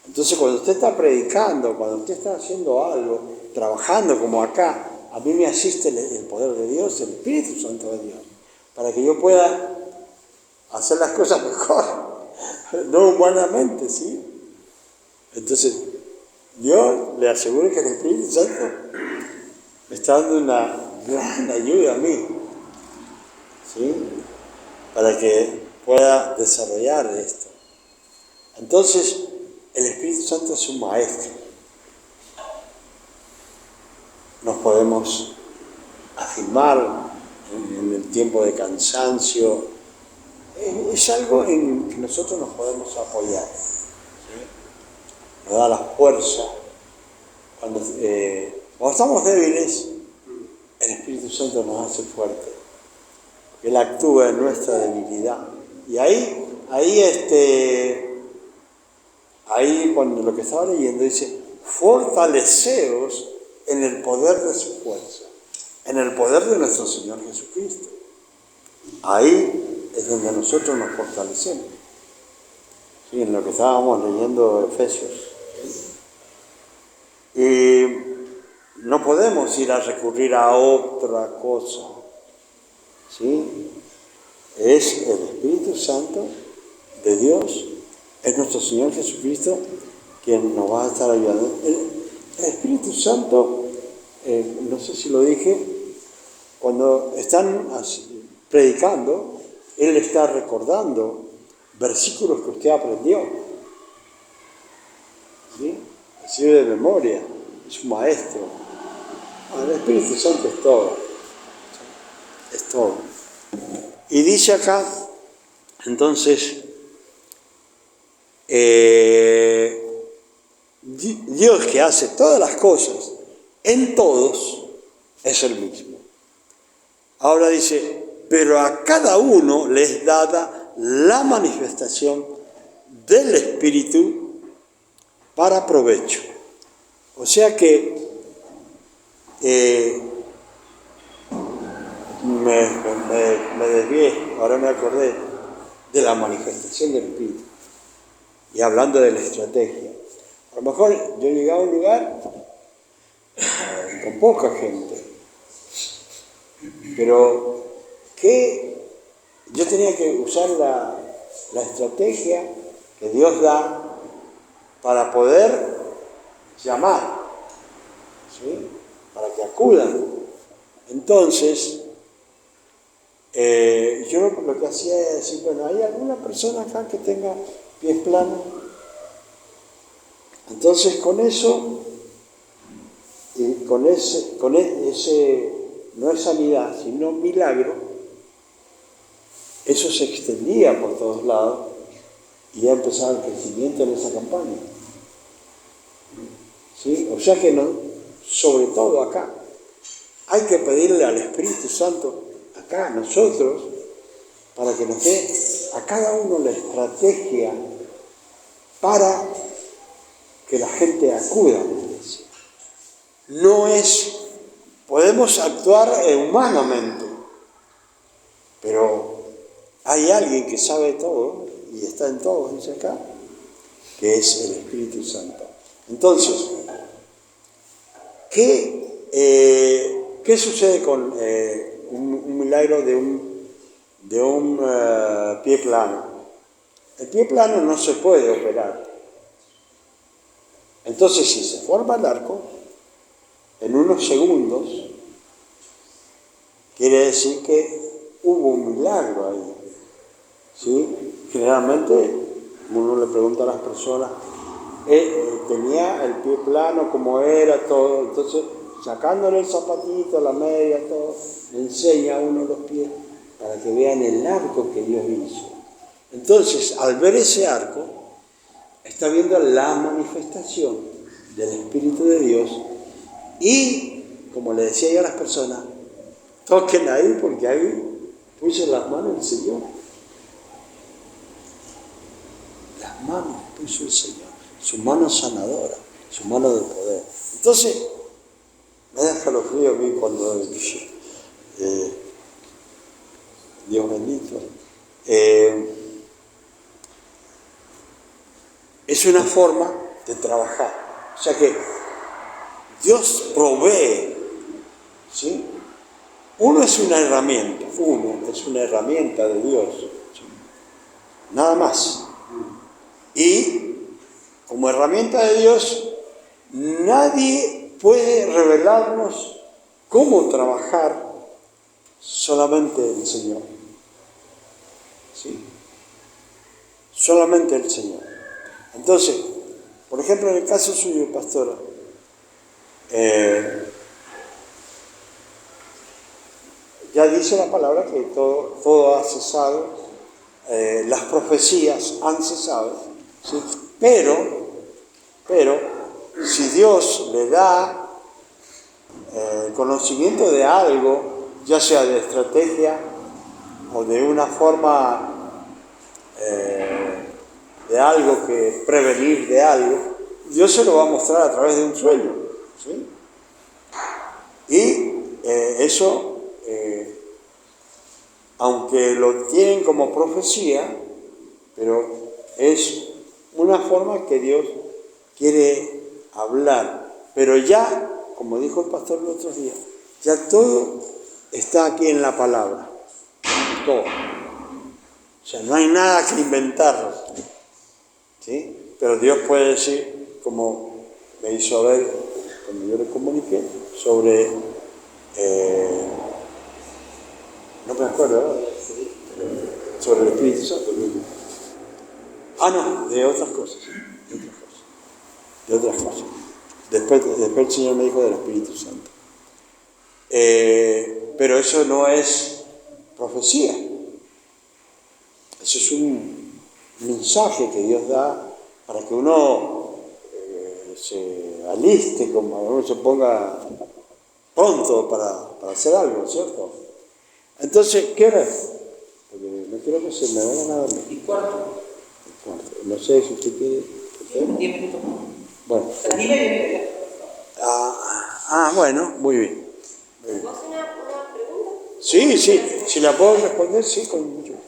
Entonces, cuando usted está predicando, cuando usted está haciendo algo, trabajando como acá, a mí me asiste el poder de Dios, el Espíritu Santo de Dios, para que yo pueda hacer las cosas mejor, no humanamente, ¿sí? Entonces, yo le aseguro que el Espíritu Santo me está dando una gran ayuda a mí, ¿sí? Para que pueda desarrollar esto. Entonces, el Espíritu Santo es un maestro. Nos podemos afirmar en el tiempo de cansancio. Es algo en que nosotros nos podemos apoyar, ¿sí? Nos da la fuerza. Cuando estamos débiles, el Espíritu Santo nos hace fuerte. Él actúa en nuestra debilidad. Y ahí cuando lo que estaba leyendo dice, fortaleceos en el poder de su fuerza, en el poder de nuestro Señor Jesucristo. Ahí es donde nosotros nos fortalecemos. Sí, en lo que estábamos leyendo Efesios. Y no podemos ir a recurrir a otra cosa. ¿Sí? Es el Espíritu Santo de Dios, es nuestro Señor Jesucristo quien nos va a estar ayudando. El Espíritu Santo, no sé si lo dije, cuando están predicando, Él está recordando versículos que usted aprendió. ¿Sí? Así de memoria, es un maestro. El Espíritu Santo es todo. Es todo. Y dice acá, entonces, Dios que hace todas las cosas en todos es el mismo. Ahora dice, pero a cada uno le es dada la manifestación del Espíritu para provecho. O sea que me desvié, ahora me acordé de la manifestación del Espíritu. Y hablando de la estrategia. A lo mejor yo llegaba a un lugar con poca gente, pero que yo tenía que usar la estrategia que Dios da para poder llamar, ¿sí? Para que acudan. Entonces, yo lo que hacía es decir, bueno, ¿hay alguna persona acá que tenga pies planos? Entonces con eso, y con ese, no es sanidad, sino milagro, eso se extendía por todos lados y ya empezaba el crecimiento en esa campaña. ¿Sí? O sea que no, sobre todo acá, hay que pedirle al Espíritu Santo, acá nosotros, para que nos dé a cada uno la estrategia para que la gente acuda a la iglesia. No es, podemos actuar humanamente, pero hay alguien que sabe todo y está en todo, dice acá, que es el Espíritu Santo. Entonces, ¿qué sucede con un milagro de un pie plano? El pie plano no se puede operar. Entonces, si se forma el arco, en unos segundos, quiere decir que hubo un milagro ahí. ¿Sí? Generalmente, uno le pregunta a las personas, tenía el pie plano, como era, todo. Entonces, sacándole el zapatito, la media, todo, le enseña a uno los pies para que vean el arco que Dios hizo. Entonces, al ver ese arco, está viendo la manifestación del Espíritu de Dios Y, como le decía yo a las personas, toquen ahí porque ahí puse las manos del Señor. Las manos puso el Señor, su mano sanadora, su mano de poder. Entonces, me da escalofrío a mí cuando Dios bendito. Es una forma de trabajar. O sea que Dios provee, ¿sí? Uno es una herramienta de Dios, ¿sí? Nada más. Y como herramienta de Dios, nadie puede revelarnos cómo trabajar, solamente el Señor. ¿Sí? Solamente el Señor. Entonces, por ejemplo, en el caso suyo, pastora, ya dice la palabra que todo ha cesado, las profecías han cesado, ¿sí? Pero, si Dios le da conocimiento de algo, ya sea de estrategia o de una forma de algo que prevenir de algo, Dios se lo va a mostrar a través de un sueño, ¿sí? Y eso, aunque lo tienen como profecía, pero es una forma que Dios quiere hablar. Pero ya, como dijo el pastor el otro día, ya todo está aquí en la palabra. Todo. O sea, no hay nada que inventarlo. ¿Sí? Pero Dios puede decir, como me hizo ver cuando yo le comuniqué, sobre, no me acuerdo, ¿verdad? Sobre el Espíritu Santo. No, de otras cosas. De otras cosas. Después el Señor me dijo del Espíritu Santo. Pero eso no es profecía. Eso es un mensaje que Dios da para que uno se aliste, como uno se ponga pronto para hacer algo, ¿cierto? Entonces, ¿qué hora es? Porque no quiero que se me vayan a dormir. ¿Y cuarto? No sé si usted quiere. 10 minutos más. Bueno. Bueno, muy bien. ¿Vos una pregunta? Sí, si la puedo responder, sí, con mucho gusto.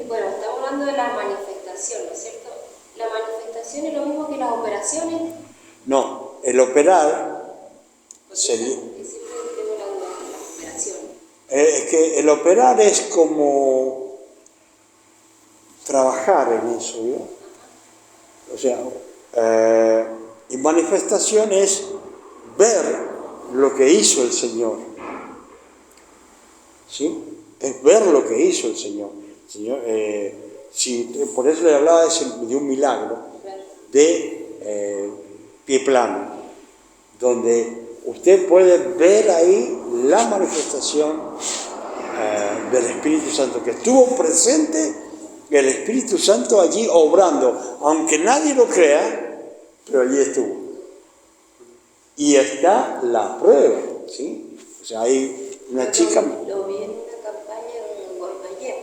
Bueno, estamos hablando de la manifestación, ¿no es cierto? ¿La manifestación es lo mismo que las operaciones? No, el operar sería... Siempre tengo la duda de las operaciones. Es que el operar es como trabajar en eso, ¿no? O sea, y manifestación es ver lo que hizo el Señor. ¿Sí? Es ver lo que hizo el Señor. Por eso le hablaba de un milagro de pie plano, donde usted puede ver ahí la manifestación del Espíritu Santo, que estuvo presente el Espíritu Santo allí obrando, aunque nadie lo crea, pero allí estuvo. Y está la prueba, ¿sí? O sea, hay una chica... Lo vi en una campaña en Guaymallén.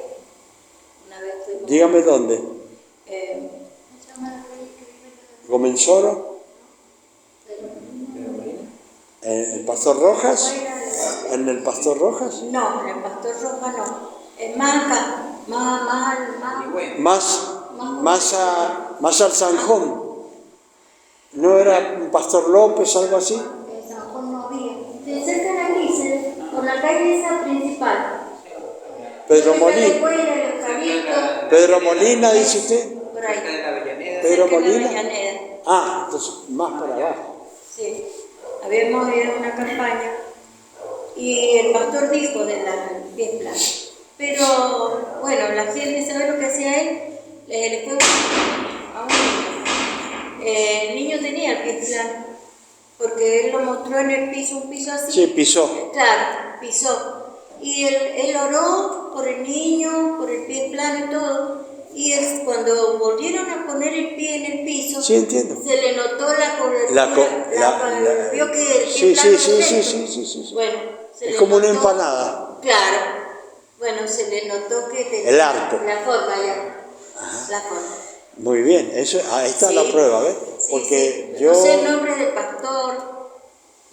Una vez fuimos... Dígame dónde. ¿Cómo se llama? ¿Gomensoro? ¿El Pastor Rojas? ¿En el Pastor Rojas? No, en el Pastor Rojas no. Es más acá, más al Sanjón. ¿No era un Pastor López, algo así? en San Juan no había. De cerca de aquí, por la calle esa principal. Pedro Molina, dice usted. Por ahí. Pedro Cerca de Molina. Avellaneda. Entonces más para abajo. Sí. Habíamos ido a una campaña y el pastor dijo de las pies planos. Pero bueno, la gente sabe lo que hacía él. Le fue a un niño. El niño tenía el pie plano porque él lo mostró en el piso, un piso así. Sí, pisó. Claro, pisó. Y él oró por el niño, por el pie plano y todo. Y cuando volvieron a poner el pie en el piso, Sí, entiendo. se le notó la cobertura, vio que el pie plano es recto. Sí. Bueno, se Es le como una notó, empanada. claro. Bueno, se le notó que tenía El arco. la forma ya. La forma. Muy bien, eso, ahí está la prueba, ¿ves? Sí, Porque sí. yo... No sé el nombre del pastor,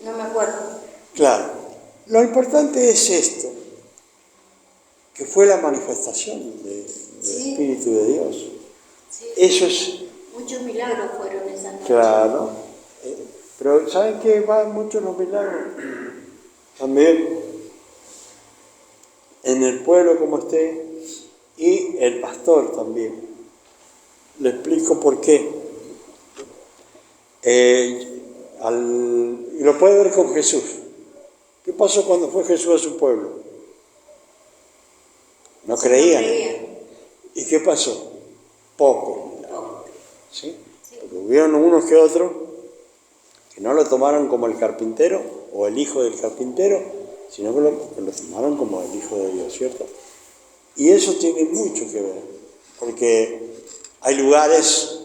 no me acuerdo. Claro, lo importante es esto, que fue la manifestación del Espíritu de Dios. Sí, Eso es... muchos milagros fueron esa noche. Claro, pero ¿saben qué? Van muchos los milagros. También en el pueblo como esté, y el pastor también. Le explico por qué. Y lo puede ver con Jesús. ¿Qué pasó cuando fue Jesús a su pueblo? No creían. ¿Y qué pasó? Poco. ¿Sí? Porque hubieron unos que otros que no lo tomaron como el carpintero o el hijo del carpintero, sino que lo tomaron como el Hijo de Dios, ¿cierto? Y eso tiene mucho que ver, porque hay lugares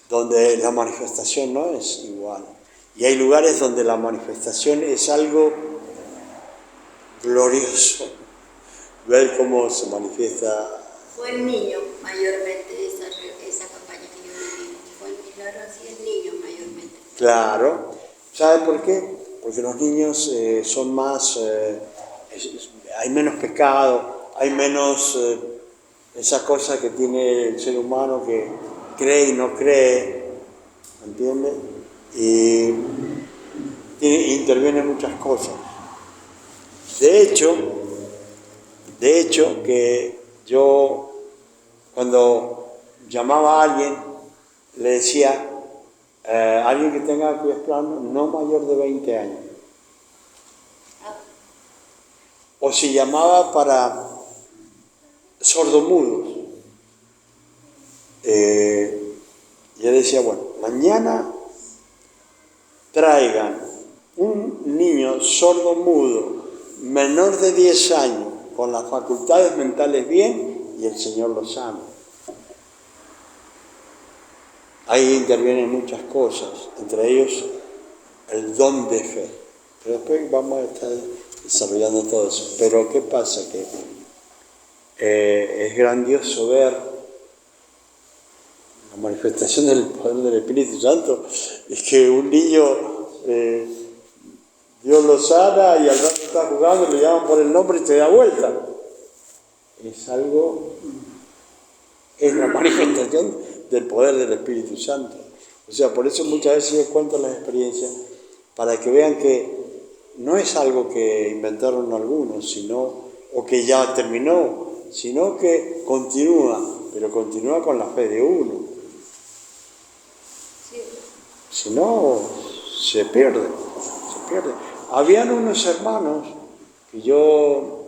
donde la manifestación no es igual, y hay lugares donde la manifestación es algo glorioso. Ver cómo se manifiesta. Fue el niño mayormente esa campaña que yo viví. Fue el milagro así en niños mayormente. Claro. ¿Sabe por qué? Porque los niños son más, hay menos pecado, hay menos esa cosa que tiene el ser humano que cree y no cree, ¿entiende? Y intervienen muchas cosas. De hecho, que yo cuando llamaba a alguien, le decía, alguien que tenga pies planos, no mayor de 20 años. O si llamaba para sordomudos, yo decía, bueno, mañana traigan un niño sordomudo menor de 10 años con las facultades mentales bien y el Señor lo sana. Ahí intervienen muchas cosas, entre ellos el don de fe. Pero después vamos a estar desarrollando todo eso. Pero ¿qué pasa? Que es grandioso ver la manifestación del poder del Espíritu Santo. Es que un niño, Dios lo sana y al rato está jugando, le llaman por el nombre y te da vuelta. Es la manifestación del poder del Espíritu Santo. O sea, por eso muchas veces yo cuento las experiencias para que vean que no es algo que inventaron algunos, o que ya terminó, sino que continúa, pero continúa con la fe de uno. Si no, se pierde. Habían unos hermanos que yo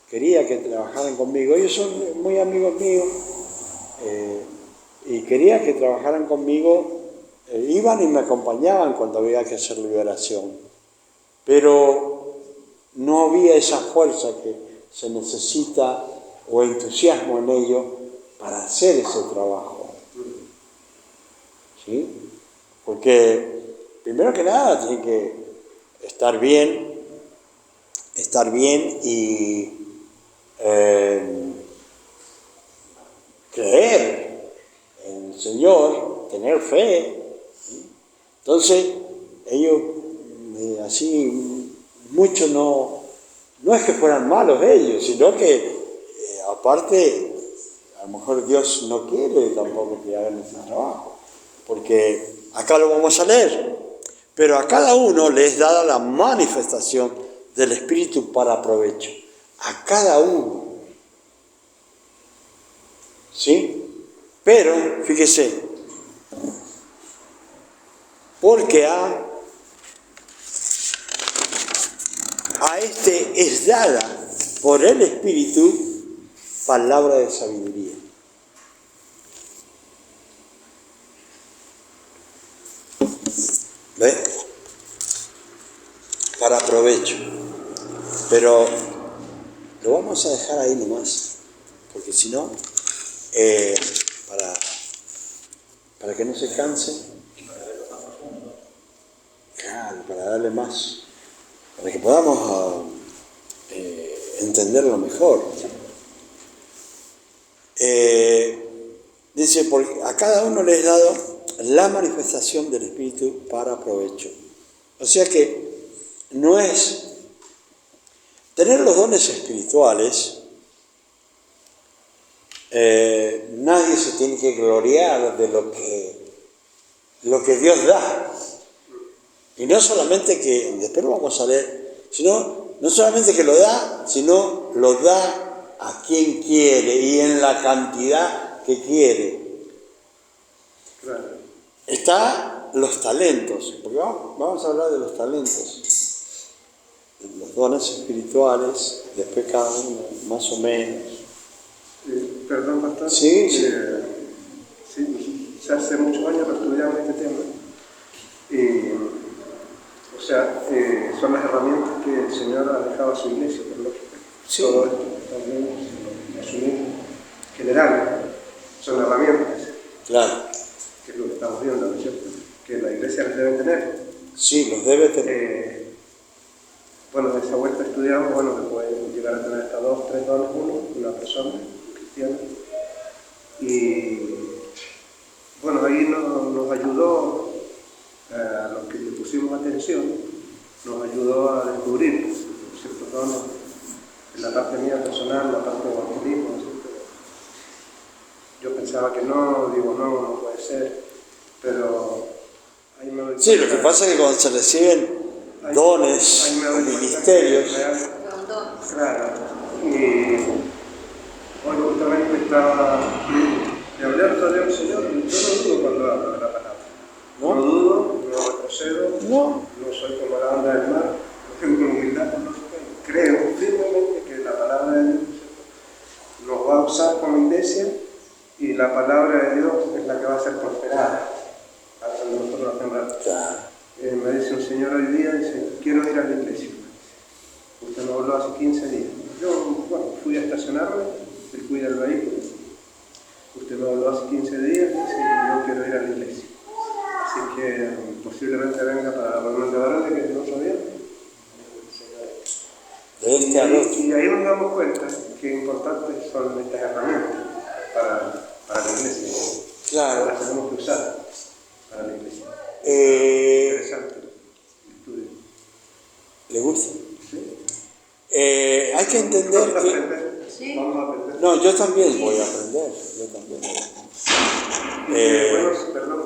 quería que trabajaran conmigo, ellos son muy amigos míos, y quería que trabajaran conmigo, iban y me acompañaban cuando había que hacer liberación, pero no había esa fuerza que se necesita o entusiasmo en ellos para hacer ese trabajo. ¿Sí? Porque primero que nada tienen que estar bien y creer en el Señor, tener fe. ¿Sí? Entonces, ellos así, muchos no es que fueran malos ellos, sino que aparte, a lo mejor Dios no quiere tampoco que hagan ese trabajo, porque acá lo vamos a leer, pero a cada uno le es dada la manifestación del Espíritu para provecho, a cada uno. ¿Sí? Pero, fíjese, porque a este es dada por el Espíritu palabra de sabiduría. ¿Ve? Para provecho. Pero lo vamos a dejar ahí nomás, porque si no, para que no se cansen. Y para verlo más profundo. Claro, para darle más, para que podamos entenderlo mejor. Dice, porque a cada uno le es dado la manifestación del Espíritu para provecho. O sea que no es tener los dones espirituales. Nadie se tiene que gloriar de lo que Dios da. Y no solamente que, después lo vamos a leer, sino no solamente que lo da, sino lo da a quien quiere y en la cantidad que quiere. Claro. Está los talentos, porque vamos a hablar de los talentos, los dones espirituales, después cada uno, más o menos. Perdón, pastor. Sí, sí. Sí, ya hace muchos años que estudiamos este tema. Son las herramientas que el Señor ha dejado a su iglesia, por lógica. Sí. Todo esto que también asumimos general son herramientas. Claro. Que es lo que estamos viendo, ¿no es cierto? Que la iglesia las debe tener. Sí, los debe tener. Bueno, de esa vuelta estudiamos, que puede llegar a tener hasta 2, 3 dones una persona cristiana. Y bueno, ahí nos ayudó, a los que le pusimos atención, nos ayudó a descubrir ciertos dones en la parte mía personal, la parte de evangelismo, ¿no es cierto? Yo pensaba que no puede ser, pero ahí me doy cuenta. Sí, lo que pasa es que cuando se reciben dones ahí me o doy cuenta ministerios, que es real. Claro, y hoy justamente le hablé al Señor, y yo no dudo cuando hablo de la palabra. ¿no? No dudo, no retrocedo, No. no soy como la onda del mar, tengo humildad, creo firmemente que la palabra de Dios nos va a usar como iglesia y la palabra de Dios es la que va a ser prosperada cuando nosotros la sembramos. Claro. Me dice un señor hoy día, dice, quiero ir a la iglesia. Usted me habló hace 15 días. Yo, fui a estacionarme, él cuida el vehículo. Usted me habló hace 15 días, dice, yo quiero ir a la iglesia. Así que posiblemente venga para la reunión de varones, que es el otro día. De este al otro. Y ahí nos damos cuenta que importantes son estas herramientas para la iglesia. Claro. Las tenemos que usar para la iglesia. Interesante el estudio. ¿Le gusta? ¿Sí? Hay que entender Vamos a que... aprender. Sí. Vamos a aprender. No, yo también voy a aprender. Yo también voy a aprender.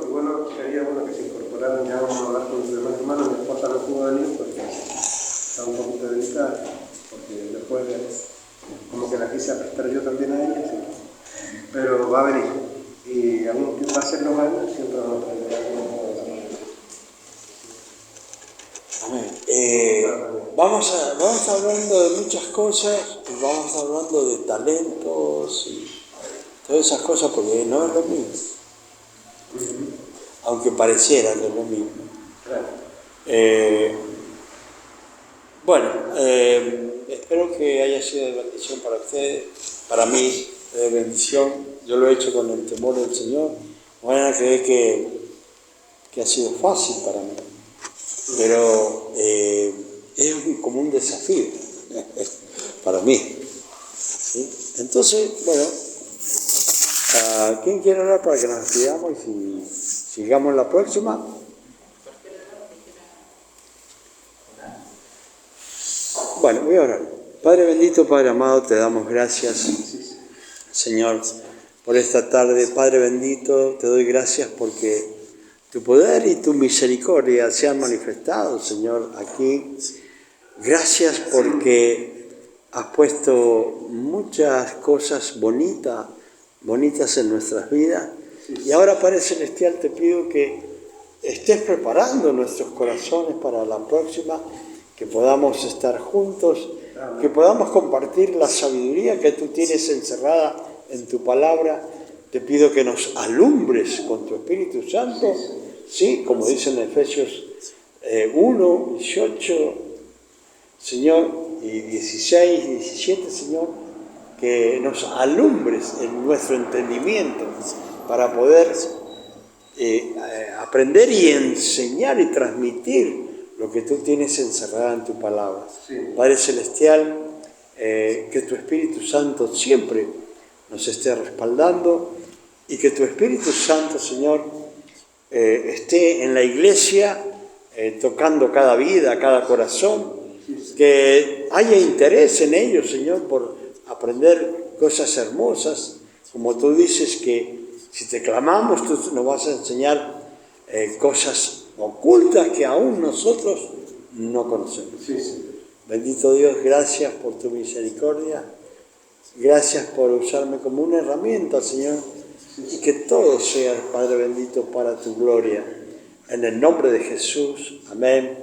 Bueno, sería bueno que se incorporaran, ya vamos a hablar con los demás hermanos. Mi esposa no pudo venir porque está un poquito delicada, porque después como que la quise prestar yo también a ella, sí. Pero va a venir. Y aún que va a ser los años, siempre vamos a aprender algo. Vamos hablando de muchas cosas y vamos hablando de talentos y todas esas cosas porque no es lo mismo. Aunque pareciera que es lo mismo. Espero que haya sido de bendición para ustedes, para mí, de bendición. Yo lo he hecho con el temor del Señor. No vayan a creer que ha sido fácil para mí, pero es como un desafío para mí. ¿Sí? Entonces, ¿quién quiere hablar para que nos despidamos y sigamos la próxima? Bueno, voy a orar. Padre bendito, Padre amado, te damos gracias, Señor, por esta tarde. Padre bendito, te doy gracias porque tu poder y tu misericordia se han manifestado, Señor, aquí. Gracias porque has puesto muchas cosas bonitas en nuestras vidas. Y ahora, Padre Celestial, te pido que estés preparando nuestros corazones para la próxima, que podamos estar juntos, que podamos compartir la sabiduría que tú tienes encerrada en tu palabra. Te pido que nos alumbres con tu Espíritu Santo, ¿sí? Como dice en Efesios 1, 18, Señor, y 16, 17, Señor, que nos alumbres en nuestro entendimiento para poder aprender y enseñar y transmitir lo que tú tienes encerrado en tu palabra. Sí. Padre Celestial, que tu Espíritu Santo siempre nos esté respaldando y que tu Espíritu Santo, Señor, esté en la iglesia, tocando cada vida, cada corazón, que haya interés en ellos, Señor, por aprender cosas hermosas, como tú dices que si te clamamos tú nos vas a enseñar cosas ocultas que aún nosotros no conocemos. Sí, sí. Bendito Dios, gracias por tu misericordia, gracias por usarme como una herramienta, Señor, y que todo sea, Padre bendito, para tu gloria. En el nombre de Jesús, amén.